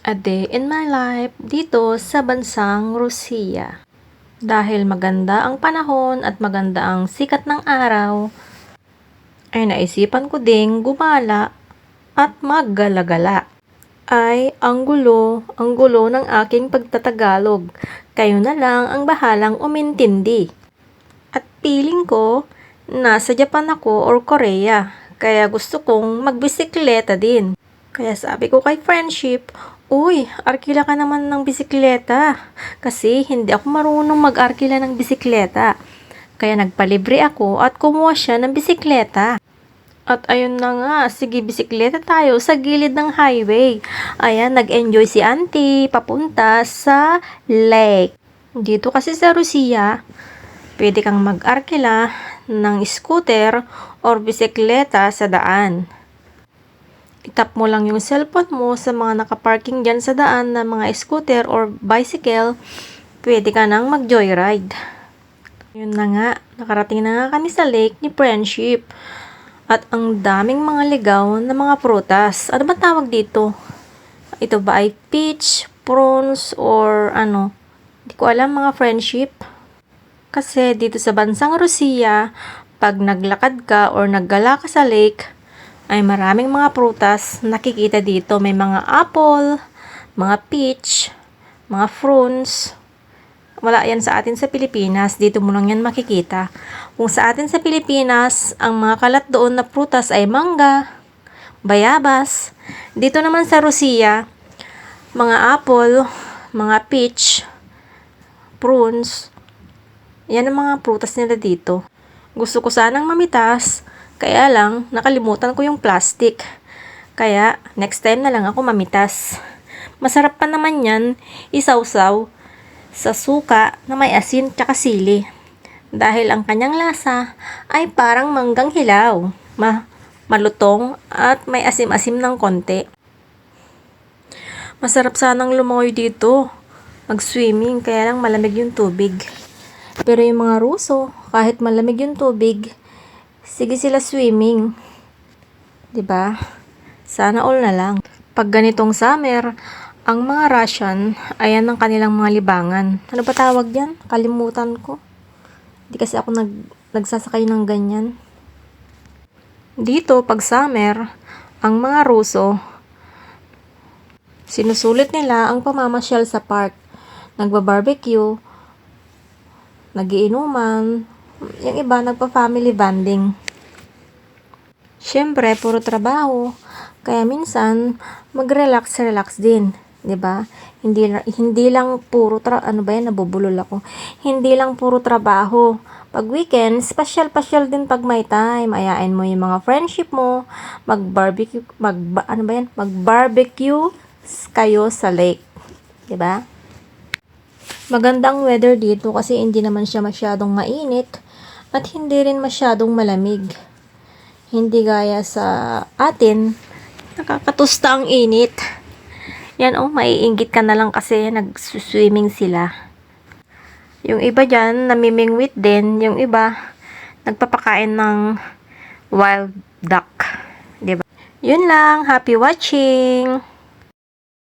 A day in my life dito sa bansang Russia. Dahil maganda ang panahon at maganda ang sikat ng araw, ay naisipan ko ding gumala at maggalagala. Ay, ang gulo ng aking pagtatagalog. Kayo na lang ang bahalang umintindi. At feeling ko, nasa Japan ako or Korea, kaya gusto kong magbisikleta din. Kaya sabi ko kay Friendship, uy, arkila ka naman ng bisikleta. Kasi hindi ako marunong mag-arkila ng bisikleta. Kaya nagpalibre ako at kumuha siya ng bisikleta. At ayun na nga, sige bisikleta tayo sa gilid ng highway. Ayan, nag-enjoy si auntie papunta sa lake. Dito kasi sa Russia, pwede kang mag-arkila ng scooter or bisikleta sa daan. Itap mo lang yung cellphone mo sa mga nakaparking dyan sa daan na mga scooter or bicycle, pwede ka nang mag-joyride. Yun na nga, nakarating na nga kami sa lake ni Friendship. At ang daming mga ligaw na mga prutas. Ano ba tawag dito? Ito ba ay peach, prunes, or ano? Hindi ko alam mga Friendship. Kasi dito sa bansang Russia, pag naglakad ka or naggala ka sa lake, ay maraming mga prutas nakikita dito. May mga apple, mga peach, mga prunes. Wala yan sa atin sa Pilipinas. Dito mo lang yan makikita. Kung sa atin sa Pilipinas, ang mga kalat doon na prutas ay mangga, bayabas. Dito naman sa Russia, mga apple, mga peach, prunes. Yan ang mga prutas nila dito. Gusto ko sanang mamitas, kaya lang nakalimutan ko yung plastic. Kaya next time na lang ako mamitas. Masarap pa naman yan isawsaw sa suka na may asin tsaka sili. Dahil ang kanyang lasa ay parang manggang hilaw. Malutong at may asim-asim ng konti. Masarap sanang lumangoy dito. Mag-swimming, kaya lang malamig yung tubig. Pero yung mga Ruso, kahit malamig yung tubig, sige sila swimming. 'Di ba? Sana all na lang. Pag ganitong summer, ang mga Russian, ayan ang kanilang mga libangan. Ano ba tawag diyan? Kalimutan ko. Hindi kasi ako nagsasakay ng ganyan. Dito, pag summer, ang mga Ruso, sinusulit nila ang pamamasyal sa park. Nagba-barbecue, nagiinuman, yung iba nagpa-family bonding. Syempre, puro trabaho. Kaya minsan, mag-relax din. 'Di ba? Hindi lang puro nabubulol ako. Hindi lang puro trabaho. Pag weekends, pasyal din pag may time. Ayain mo yung mga friendship mo, mag-barbecue kayo sa lake. 'Di ba? Magandang weather dito kasi hindi naman siya masyadong mainit at hindi rin masyadong malamig. Hindi gaya sa atin, nakakatusta ang init. Yan maiinggit ka na lang kasi nag-swimming sila. Yung iba dyan, namimingwit din. Yung iba, nagpapakain ng wild duck. Diba? Yun lang. Happy watching!